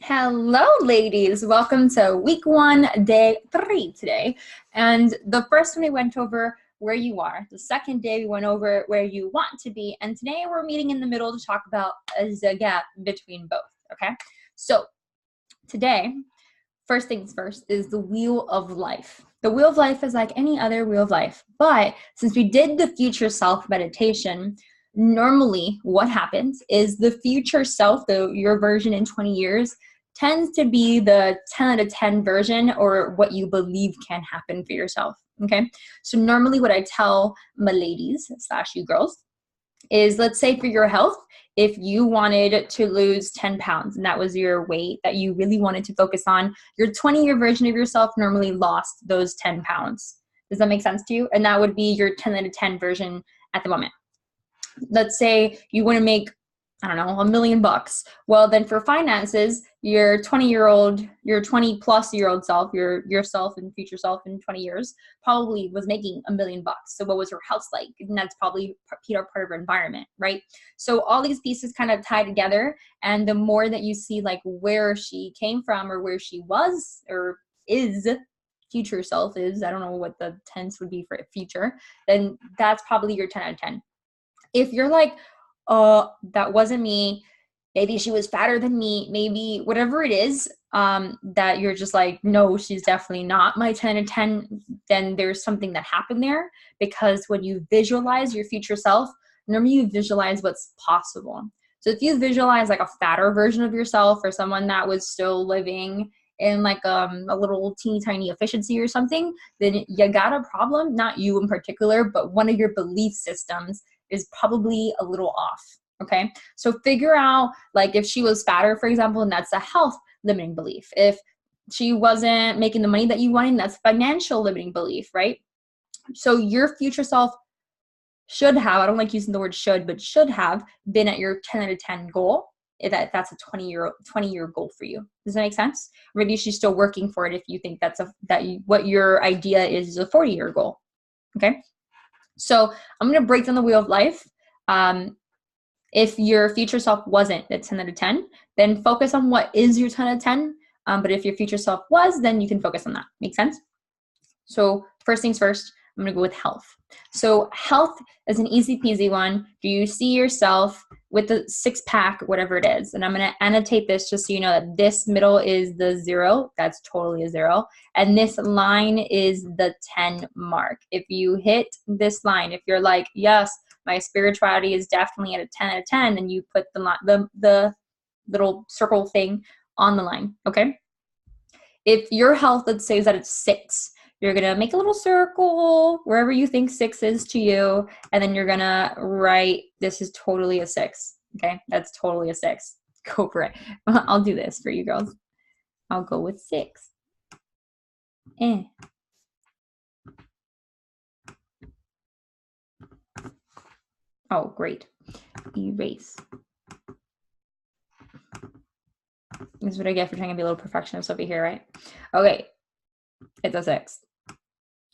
Hello, ladies. Welcome to week 1, day 3 today. And the first one we went over where you are. The second day we went over where you want to be. And today we're meeting in the middle to talk about the gap between both. Okay. So today, first things first is the wheel of life. The wheel of life is like any other wheel of life. But since we did the future self meditation, normally what happens is the future self, your version in 20 years, tends to be the 10 out of 10 version or what you believe can happen for yourself. Okay. So normally what I tell my ladies / you girls is, let's say for your health, if you wanted to lose 10 pounds and that was your weight that you really wanted to focus on, your 20-year version of yourself normally lost those 10 pounds. Does that make sense to you? And that would be your 10 out of 10 version at the moment. Let's say you want to make, I don't know, $1 million. Well, then for finances, your 20 plus year old self, yourself and future self in 20 years probably was making $1 million. So what was her house like? And that's probably part of her environment, right? So all these pieces kind of tie together. And the more that you see like where she came from or where she was or is, future self is, I don't know what the tense would be for future, then that's probably your 10 out of 10. If you're like, that wasn't me, maybe she was fatter than me, maybe whatever it is, that you're just like, no, she's definitely not my 10 out of 10, then there's something that happened there. Because when you visualize your future self, normally you visualize what's possible. So if you visualize like a fatter version of yourself or someone that was still living in like a little teeny tiny efficiency or something, then you got a problem. Not you in particular, but one of your belief systems is probably a little off. Okay. So figure out, like, if she was fatter, for example, and that's a health limiting belief. If she wasn't making the money that you wanted, that's financial limiting belief, right? So your future self should have, I don't like using the word should, but should have been at your 10 out of 10 goal. If that's a 20-year goal for you. Does that make sense? Maybe she's still working for it if you think what your idea is a 40-year goal. Okay. So I'm going to break down the wheel of life. If your future self wasn't a 10 out of 10, then focus on what is your 10 out of 10. But if your future self was, then you can focus on that. Make sense? So first things first, I'm going to go with health. So health is an easy peasy one. Do you see yourself with the 6-pack, whatever it is? And I'm going to annotate this just so you know that this middle is the 0. That's totally a 0. And this line is the 10 mark. If you hit this line, if you're like, yes, my spirituality is definitely at a 10 out of 10, then you put the little circle thing on the line. Okay. If your health, let's say, is that it's 6, you're going to make a little circle wherever you think 6 is to you. And then you're going to write, this is totally a 6. Okay. That's totally a 6. Go for it. I'll do this for you girls. I'll go with 6. Oh, great. Erase. This is what I get for trying to be a little perfectionist over here, right? Okay. It's a 6.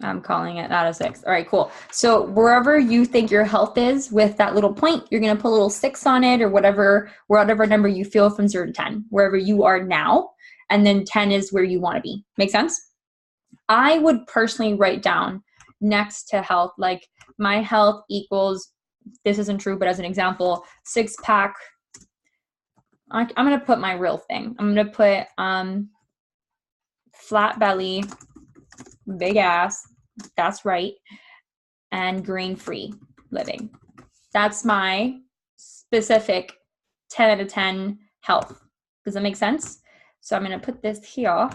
I'm calling it not a 6. All right, cool. So wherever you think your health is with that little point, you're going to put a little 6 on it or whatever number you feel from 0 to 10, wherever you are now. And then 10 is where you want to be. Make sense? I would personally write down next to health, like my health equals, this isn't true, but as an example, 6-pack. I'm going to put my real thing. I'm going to put flat belly, big ass, that's right, and grain-free living. That's my specific 10 out of 10 health. Does that make sense? So I'm going to put this here.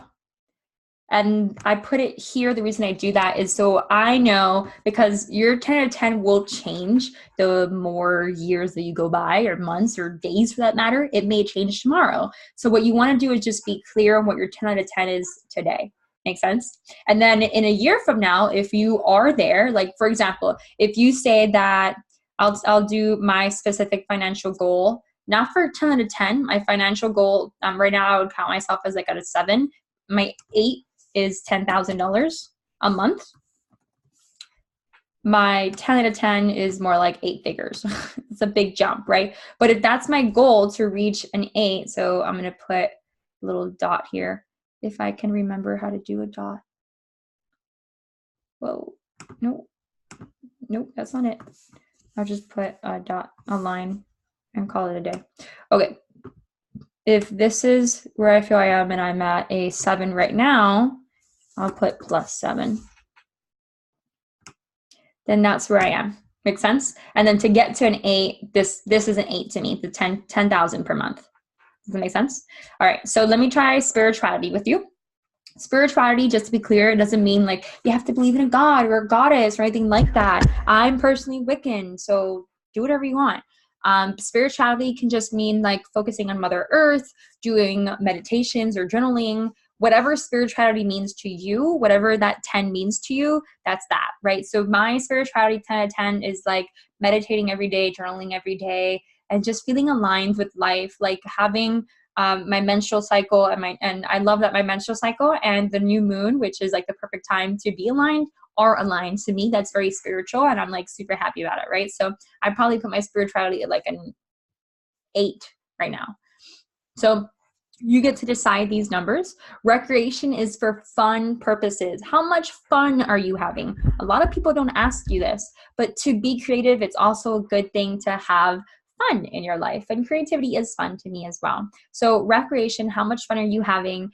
And I put it here. The reason I do that is so I know, because your 10 out of 10 will change the more years that you go by, or months or days for that matter. It may change tomorrow. So what you want to do is just be clear on what your 10 out of 10 is today. Make sense? And then in a year from now, if you are there, like for example, if you say that I'll do my specific financial goal, not for 10 out of 10, my financial goal, right now I would count myself as like at a 7. My 8 is $10,000 a month. My 10 out of 10 is more like 8 figures. It's a big jump, right? But if that's my goal to reach an 8, so I'm going to put little dot here. If I can remember how to do a dot. Whoa, nope, that's not it. I'll just put a dot, a line, and call it a day. Okay, if this is where I feel I am and I'm at a 7 right now, I'll put +7. Then that's where I am. Make sense? And then to get to an 8, this is an 8 to me, the 10,000 per month. Does that make sense? All right, so let me try spirituality with you. Spirituality, just to be clear, it doesn't mean like you have to believe in a god or a goddess or anything like that. I'm personally Wiccan, so do whatever you want. Spirituality can just mean like focusing on Mother Earth, doing meditations or journaling, whatever spirituality means to you, whatever that 10 means to you, that's that, right? So my spirituality 10 out of 10 is like meditating every day, journaling every day, and just feeling aligned with life, like having my menstrual cycle and I love that my menstrual cycle and the new moon, which is like the perfect time to be aligned, are aligned. To me, that's very spiritual and I'm like super happy about it, right? So I probably put my spirituality at like an 8 right now. So you get to decide these numbers. Recreation is for fun purposes. How much fun are you having? A lot of people don't ask you this, but to be creative, it's also a good thing to have fun in your life, and creativity is fun to me as well. So recreation, how much fun are you having?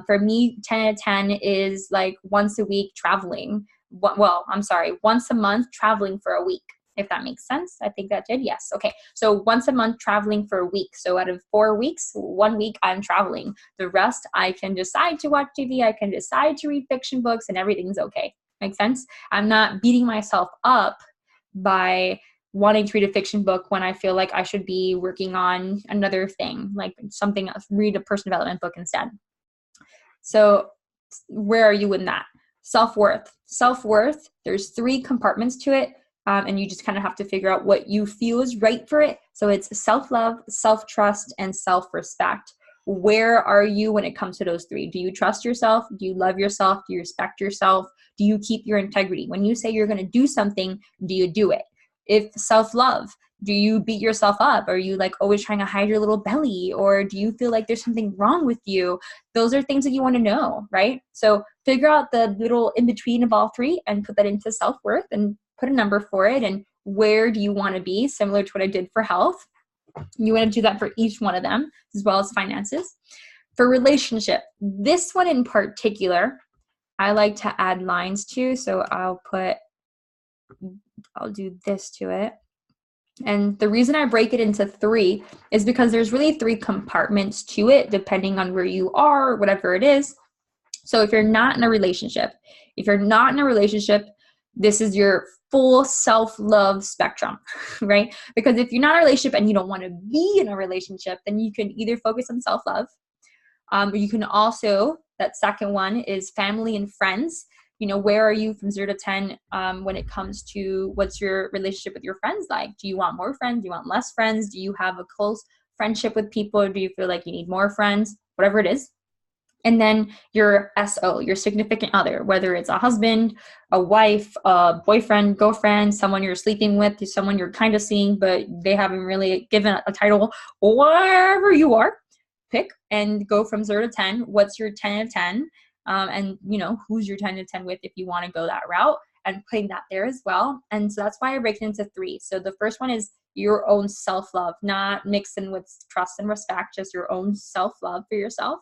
For me, 10 out of 10 is like once a week traveling. Well, I'm sorry, once a month traveling for a week, if that makes sense. I think that did. Yes. Okay. So once a month traveling for a week. So out of 4 weeks, 1 week I'm traveling. The rest I can decide to watch TV. I can decide to read fiction books and everything's okay. Make sense? I'm not beating myself up by wanting to read a fiction book when I feel like I should be working on another thing, like something else, read a personal development book instead. So where are you in that? Self-worth. Self-worth, there's 3 compartments to it. And you just kind of have to figure out what you feel is right for it. So it's self-love, self-trust, and self-respect. Where are you when it comes to those 3? Do you trust yourself? Do you love yourself? Do you respect yourself? Do you keep your integrity? When you say you're going to do something, do you do it? If self-love, do you beat yourself up? Are you like always trying to hide your little belly? Or do you feel like there's something wrong with you? Those are things that you want to know, right? So figure out the little in-between of all 3 and put that into self-worth and put a number for it. And where do you want to be? Similar to what I did for health. You want to do that for each one of them, as well as finances. For relationship, this one in particular, I like to add lines to. So I'll do this to it. And the reason I break it into 3 is because there's really 3 compartments to it, depending on where you are, whatever it is. So if you're not in a relationship, this is your full self-love spectrum, right? Because if you're not in a relationship and you don't want to be in a relationship, then you can either focus on self-love. You can also, that second one is family and friends. You know, where are you from 0 to 10 when it comes to what's your relationship with your friends like? Do you want more friends? Do you want less friends? Do you have a close friendship with people? Or do you feel like you need more friends? Whatever it is. And then your SO, your significant other, whether it's a husband, a wife, a boyfriend, girlfriend, someone you're sleeping with, someone you're kind of seeing, but they haven't really given a title, wherever you are, pick and go from 0 to 10. What's your 10 of 10? And you know, who's your 10 to 10 with if you want to go that route, and putting that there as well. And so that's why I break it into 3. So the first one is your own self-love, not mixed in with trust and respect, just your own self-love for yourself.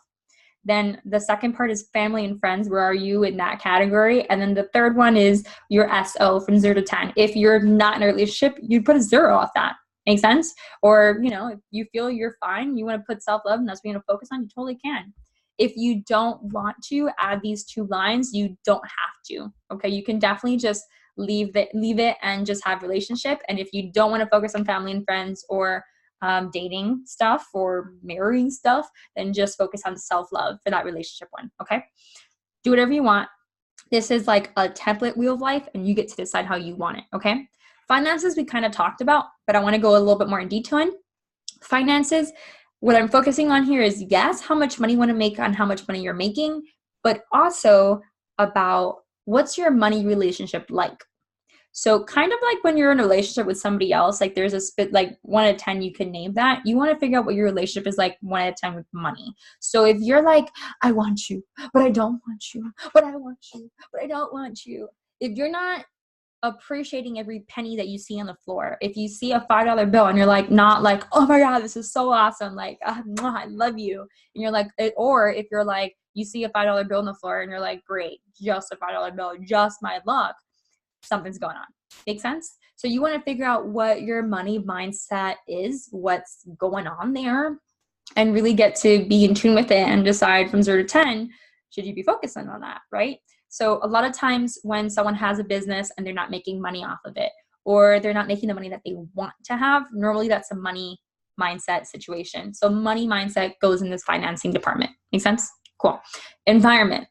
Then the second part is family and friends. Where are you in that category? And then the third one is your SO from 0 to 10. If you're not in a relationship, you put a 0 off that. Make sense? Or, you know, if you feel you're fine, you want to put self-love and that's what you want to focus on, you totally can. If you don't want to add these 2 lines, you don't have to. Okay, you can definitely just leave it and just have relationship. And if you don't want to focus on family and friends or dating stuff or marrying stuff, then just focus on self-love for that relationship one. Okay, do whatever you want. This is like a template wheel of life and you get to decide how you want it. Okay, finances we kind of talked about, but I want to go a little bit more in detail in finances. What I'm focusing on here is, yes, how much money you want to make on how much money you're making, but also about what's your money relationship like. So kind of like when you're in a relationship with somebody else, like there's a spit, like 1 out of 10, you can name that. You want to figure out what your relationship is like 1 out of 10 with money. So if you're like, I want you, but I don't want you, but I want you, but I don't want you. If you're not appreciating every penny that you see on the floor, if you see a $5 bill and you're like, not like, oh my God, this is so awesome, like, I love you. And you're like, or if you're like, you see a $5 bill on the floor and you're like, great, just a $5 bill, just my luck, something's going on. Make sense? So you want to figure out what your money mindset is, what's going on there, and really get to be in tune with it and decide from 0 to 10, should you be focusing on that, right? So a lot of times when someone has a business and they're not making money off of it, or they're not making the money that they want to have, normally that's a money mindset situation. So money mindset goes in this financing department. Make sense? Cool. Environment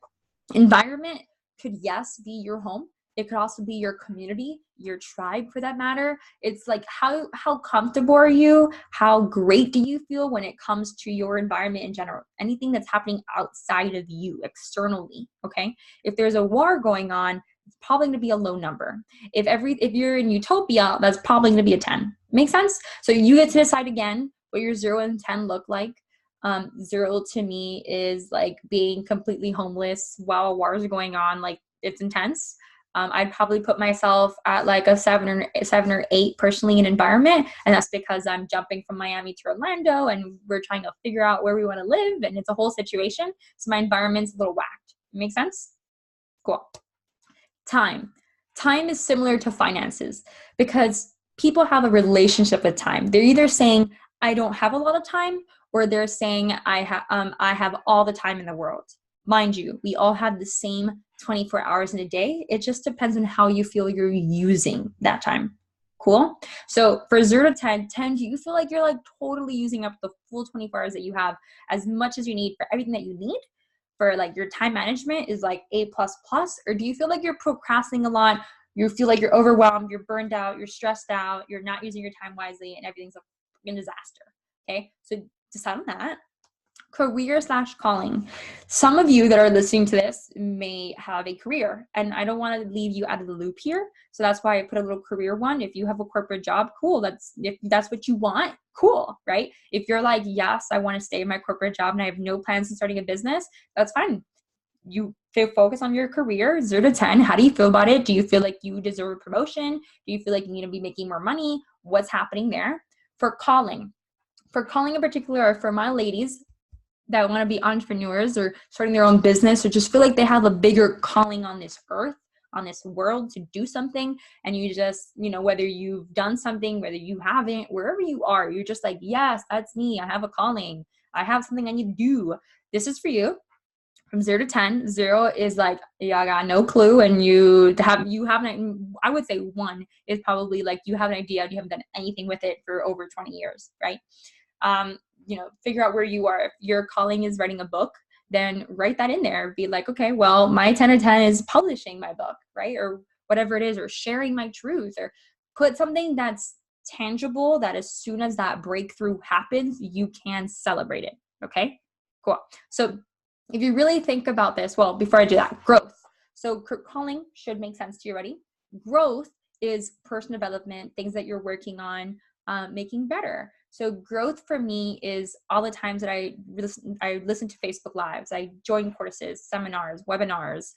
could, yes, be your home. It could also be your community, your tribe for that matter. It's like how comfortable are you? How great do you feel when it comes to your environment in general? Anything that's happening outside of you, externally, okay? If there's a war going on, it's probably going to be a low number. If you're in utopia, that's probably going to be a 10. Make sense? So you get to decide again what your 0 and 10 look like. 0 to me is like being completely homeless while wars are going on. Like, it's intense. I'd probably put myself at like a 7 or 8 personally in environment. And that's because I'm jumping from Miami to Orlando and we're trying to figure out where we want to live. And it's a whole situation. So my environment's a little whacked. Make sense? Cool. Time is similar to finances because people have a relationship with time. They're either saying, I don't have a lot of time, or they're saying, I have all the time in the world. Mind you, we all have the same 24 hours in a day. It just depends on how you feel you're using that time. Cool? So for 0 to 10, do you feel like you're like totally using up the full 24 hours that you have, as much as you need for everything that you need? For like your time management is like A++, or do you feel like you're procrastinating a lot? You feel like you're overwhelmed, you're burned out, you're stressed out, you're not using your time wisely, and everything's a fucking disaster. Okay, so decide on that. Career/calling. Some of you that are listening to this may have a career, and I don't want to leave you out of the loop here. So that's why I put a little career one. If you have a corporate job, cool. If that's what you want, cool, right? If you're like, yes, I want to stay in my corporate job and I have no plans on starting a business, that's fine. You focus on your career, 0 to 10. How do you feel about it? Do you feel like you deserve a promotion? Do you feel like you need to be making more money? What's happening there? For calling in particular, or for my ladies that want to be entrepreneurs or starting their own business, or just feel like they have a bigger calling on this earth, on this world, to do something, and you just, whether you've done something, whether you haven't, wherever you are, you're just like, yes, that's me. I have a calling. I have something I need to do. This is for you. From 0 to 10, 0 is like, yeah, I got no clue. And I would say 1 is probably like, you have an idea, you haven't done anything with it for over 20 years, right? Figure out where you are. If your calling is writing a book, then write that in there. Be like, okay, well, my 10 to 10 is publishing my book, right? Or whatever it is, or sharing my truth, or put something that's tangible, that as soon as that breakthrough happens, you can celebrate it. Okay, cool. So if you really think about this, well, before I do that, growth. So calling should make sense to you already. Growth is personal development, things that you're working on, making better. So growth for me is all the times that I listen to Facebook Lives, I join courses, seminars, webinars,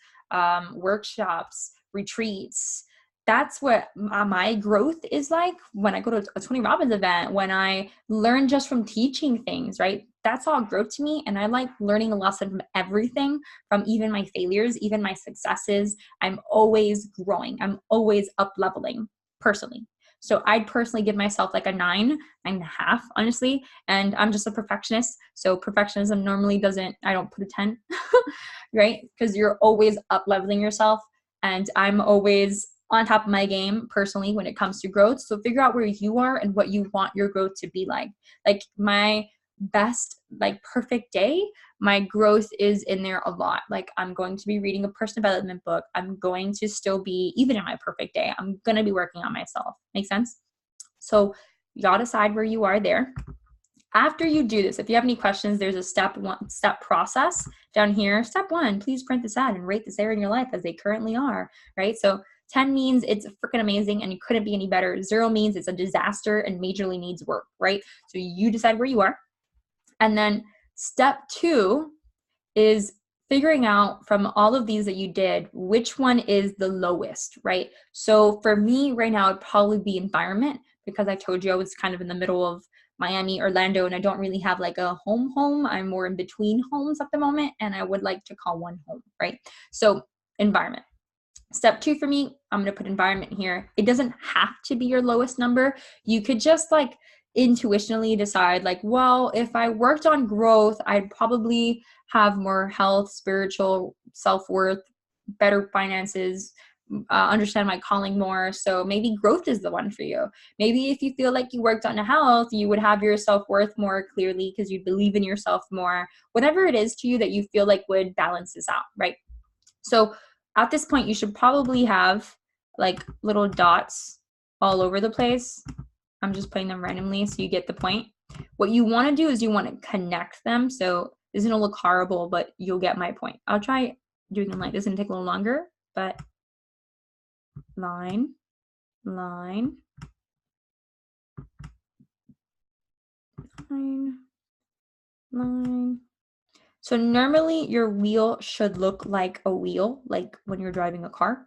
workshops, retreats. That's what my growth is like when I go to a Tony Robbins event, when I learn just from teaching things, right? That's all growth to me. And I like learning a lesson from everything, from even my failures, even my successes. I'm always growing. I'm always up leveling personally. So I'd personally give myself like a 9.5, honestly. And I'm just a perfectionist. So perfectionism normally I don't put a 10, right? Because you're always up leveling yourself. And I'm always on top of my game personally when it comes to growth. So figure out where you are and what you want your growth to be like. Like my best, like perfect day, my growth is in there a lot. Like I'm going to be reading a personal development book. I'm going to still be, even in my perfect day, I'm going to be working on myself. Make sense? So you got to decide where you are there. After you do this, if you have any questions, there's a step process down here. Step 1, please print this out and rate this area in your life as they currently are, right? So 10 means it's freaking amazing and you couldn't be any better. 0 means it's a disaster and majorly needs work, right? So you decide where you are. And then step 2 is figuring out from all of these that you did, which one is the lowest, right? So for me right now, it'd probably be environment, because I told you I was kind of in the middle of Miami, Orlando, and I don't really have like a home. I'm more in between homes at the moment, and I would like to call one home, right? So environment. Step 2 for me, I'm going to put environment here. It doesn't have to be your lowest number. You could just like intuitionally decide like, well, if I worked on growth, I'd probably have more health, spiritual self-worth, better finances, understand my calling more. So maybe growth is the one for you. Maybe if you feel like you worked on health, you would have your self-worth more clearly because you believe in yourself more. Whatever it is to you that you feel like would balance this out, right? So at this point, you should probably have like little dots all over the place. I'm just putting them randomly so you get the point. What you want to do is you want to connect them. So this is going to look horrible, but you'll get my point. I'll try doing them like this. It's going to take a little longer, but line, line, line, line. So normally your wheel should look like a wheel, like when you're driving a car.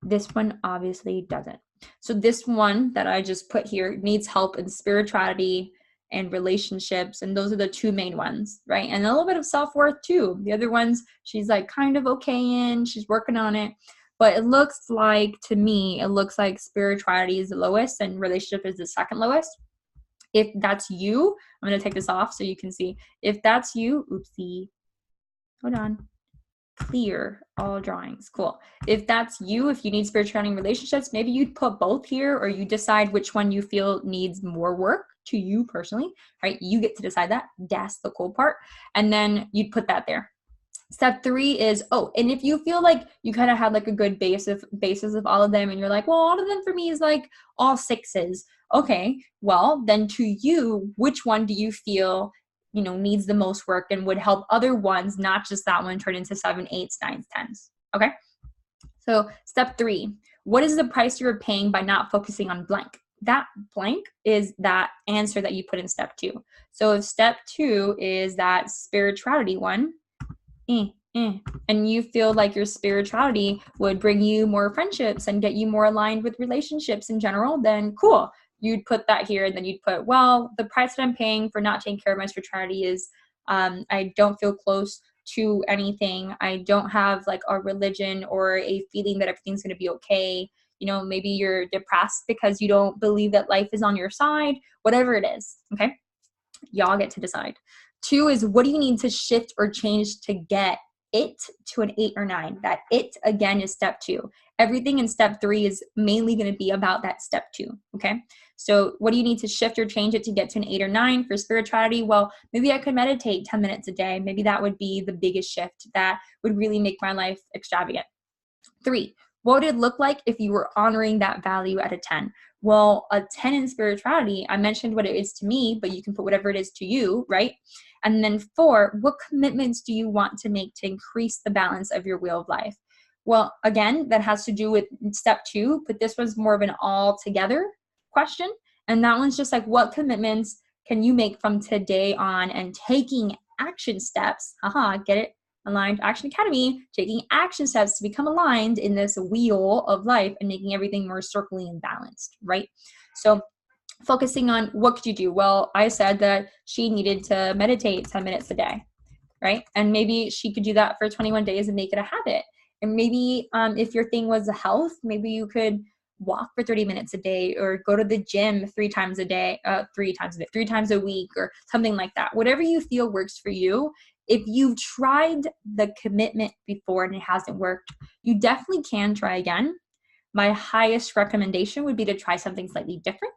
This one obviously doesn't. So this one that I just put here needs help in spirituality and relationships, and those are the 2 main ones, right? And a little bit of self-worth too. The other ones she's like kind of okay in, she's working on it. But it looks like, to me, it looks like spirituality is the lowest and relationship is the second lowest. If that's you, I'm going to take this off so you can see. If that's you, oopsie, hold on. Clear all drawings. Cool. If that's you, if you need spirituality and relationships, maybe you'd put both here, or you decide which one you feel needs more work to you personally, right? You get to decide that. That's the cool part. And then you'd put that there. Step 3 is, and if you feel like you kind of have like a good basis of all of them, and you're like, well, all of them for me is like all 6s. Okay, well, then to you, which one do you feel needs the most work and would help other ones, not just that one, turn into 7, 8s, 9s, 10s. Okay. So step 3, what is the price you're paying by not focusing on blank? That blank is that answer that you put in step 2. So if step 2 is that spirituality one, and you feel like your spirituality would bring you more friendships and get you more aligned with relationships in general, then cool. You'd put that here, and then you'd put, well, the price that I'm paying for not taking care of my spirituality is I don't feel close to anything. I don't have like a religion or a feeling that everything's going to be okay. Maybe you're depressed because you don't believe that life is on your side, whatever it is. Okay. Y'all get to decide. 2 is, what do you need to shift or change to get it to an 8 or 9? That it, again, is step 2. Everything in step 3 is mainly going to be about that step 2. Okay. So what do you need to shift or change it to get to an 8 or 9 for spirituality? Well, maybe I could meditate 10 minutes a day. Maybe that would be the biggest shift that would really make my life extravagant. 3, what would it look like if you were honoring that value at a 10? Well, a 10 in spirituality, I mentioned what it is to me, but you can put whatever it is to you, right? And then 4, what commitments do you want to make to increase the balance of your wheel of life? Well, again, that has to do with step 2, but this one's more of an all together question. And that one's just like, what commitments can you make from today on, and taking action steps, get it? Aligned Action Academy, taking action steps to become aligned in this wheel of life and making everything more circly and balanced, right? So focusing on what could you do? Well, I said that she needed to meditate 10 minutes a day, right? And maybe she could do that for 21 days and make it a habit. And maybe if your thing was health, maybe you could walk for 30 minutes a day, or go to the gym 3 times a day, 3 times a week, or something like that. Whatever you feel works for you. If you've tried the commitment before and it hasn't worked, you definitely can try again. My highest recommendation would be to try something slightly different.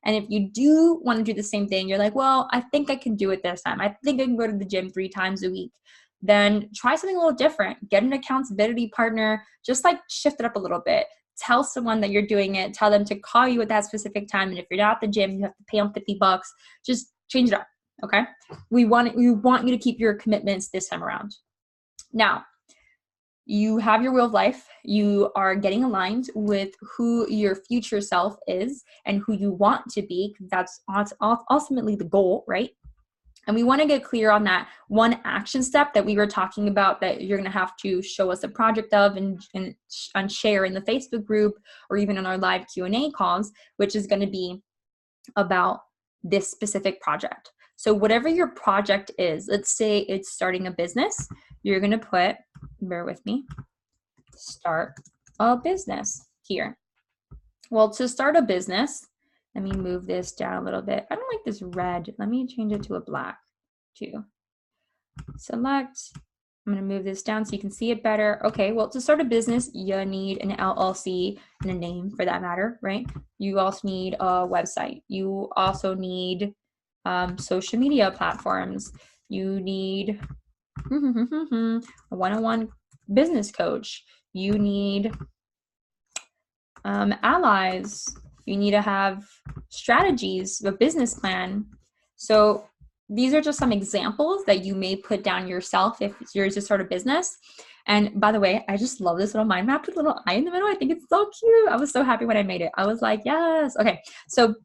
And if you do want to do the same thing, you're like, well, I think I can do it this time. I think I can go to the gym 3 times a week. Then try something a little different. Get an accountability partner. Just like shift it up a little bit. Tell someone that you're doing it. Tell them to call you at that specific time. And if you're not at the gym, you have to pay them $50. Just change it up. Okay. We want you to keep your commitments this time around. Now, you have your will of life. You are getting aligned with who your future self is and who you want to be. That's ultimately the goal, right? And we want to get clear on that one action step that we were talking about that you're going to have to show us a project of and share in the Facebook group or even in our live Q&A calls, which is going to be about this specific project. So whatever your project is, let's say it's starting a business, you're going to put, bear with me, start a business here. Well, to start a business, let me move this down a little bit. I don't like this red. Let me change it to a black too. Select. I'm going to move this down so you can see it better. Okay, well, to start a business, you need an LLC and a name for that matter, right? You also need a website. You also need social media platforms. You need a one-on-one business coach. You need allies. You need to have strategies, a business plan. So these are just some examples that you may put down yourself if it's yours to start a business. And by the way, I just love this little mind map with a little eye in the middle. I think it's so cute. I was so happy when I made it. I was like, yes. Okay, so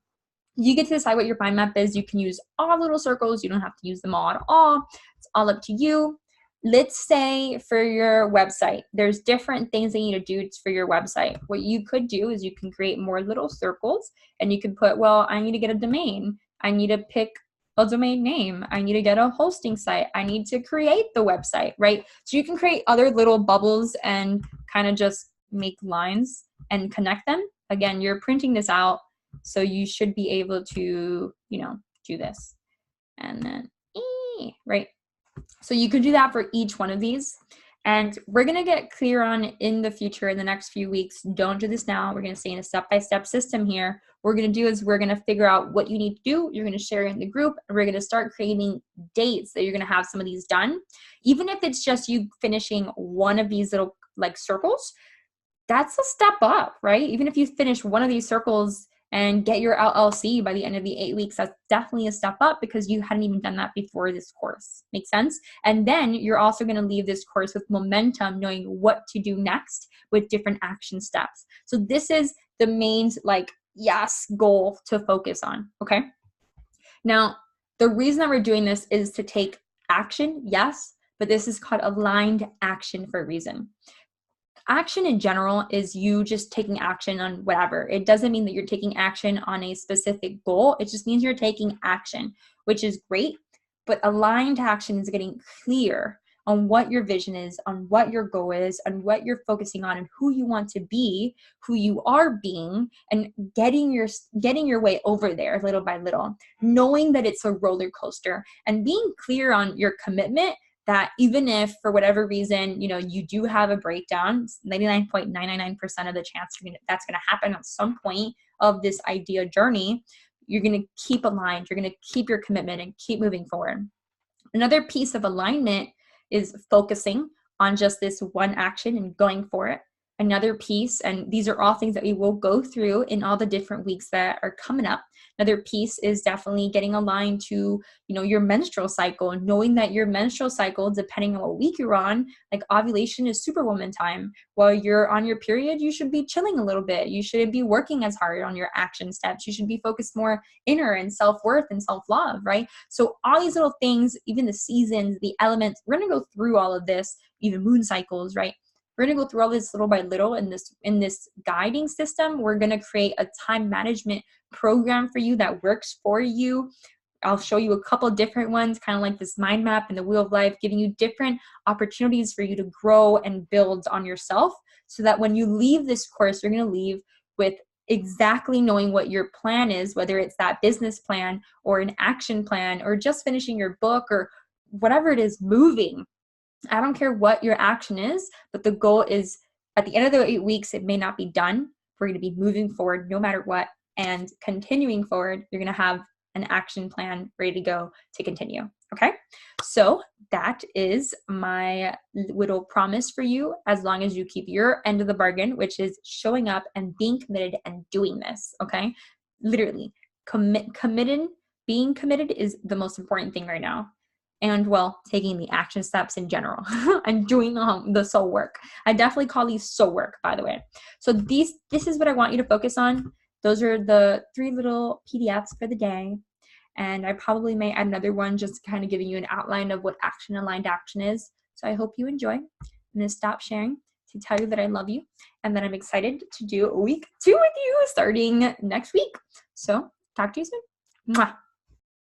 you get to decide what your mind map is. You can use all little circles. You don't have to use them all at all. It's all up to you. Let's say for your website, there's different things that you need to do for your website. What you could do is you can create more little circles and you can put, well, I need to get a domain. I need to pick a domain name. I need to get a hosting site. I need to create the website, right? So you can create other little bubbles and kind of just make lines and connect them. Again, you're printing this out, so you should be able to, do this. And then, right? So you could do that for each one of these. And we're going to get clear on in the future, in the next few weeks. Don't do this now. We're going to stay in a step-by-step system here. What we're going to do is we're going to figure out what you need to do. You're going to share it in the group. And we're going to start creating dates that you're going to have some of these done. Even if it's just you finishing one of these little circles, that's a step up, right? Even if you finish one of these circles and get your LLC by the end of the 8 weeks, that's definitely a step up because you hadn't even done that before this course. Make sense? And then you're also going to leave this course with momentum, knowing what to do next with different action steps. So this is the main goal to focus on, okay? Now, the reason that we're doing this is to take action, yes, but this is called aligned action for a reason. Action in general is you just taking action on whatever. It doesn't mean that you're taking action on a specific goal. It just means you're taking action, which is great. But aligned action is getting clear on what your vision is, on what your goal is, on what you're focusing on, and who you want to be, who you are being, and getting your way over there little by little, knowing that it's a roller coaster and being clear on your commitment. That even if for whatever reason, you do have a breakdown, 99.999% of the chance that's going to happen at some point of this idea journey, you're going to keep aligned. You're going to keep your commitment and keep moving forward. Another piece of alignment is focusing on just this one action and going for it. Another piece, and these are all things that we will go through in all the different weeks that are coming up. Another piece is definitely getting aligned to, your menstrual cycle, and knowing that your menstrual cycle, depending on what week you're on, ovulation is superwoman time. While you're on your period, you should be chilling a little bit. You shouldn't be working as hard on your action steps. You should be focused more inner and self-worth and self-love, right? So all these little things, even the seasons, the elements, we're going to go through all of this, even moon cycles, right? We're going to go through all this little by little in this guiding system. We're going to create a time management program for you that works for you. I'll show you a couple different ones, kind of like this mind map and the wheel of life, giving you different opportunities for you to grow and build on yourself so that when you leave this course, you're going to leave with exactly knowing what your plan is, whether it's that business plan or an action plan or just finishing your book or whatever it is, moving. I don't care what your action is, but the goal is at the end of the 8 weeks, it may not be done. We're going to be moving forward no matter what and continuing forward. You're going to have an action plan ready to go to continue. Okay. So that is my little promise for you, as long as you keep your end of the bargain, which is showing up and being committed and doing this. Okay. Literally being committed is the most important thing right now. and, well, taking the action steps in general and doing the soul work. I definitely call these soul work, by the way. So this is what I want you to focus on. Those are the 3 little PDFs for the day. And I probably may add another one just kind of giving you an outline of what action aligned action is. So I hope you enjoy. I'm going to stop sharing to tell you that I love you and that I'm excited to do week 2 with you starting next week. So talk to you soon. Mwah.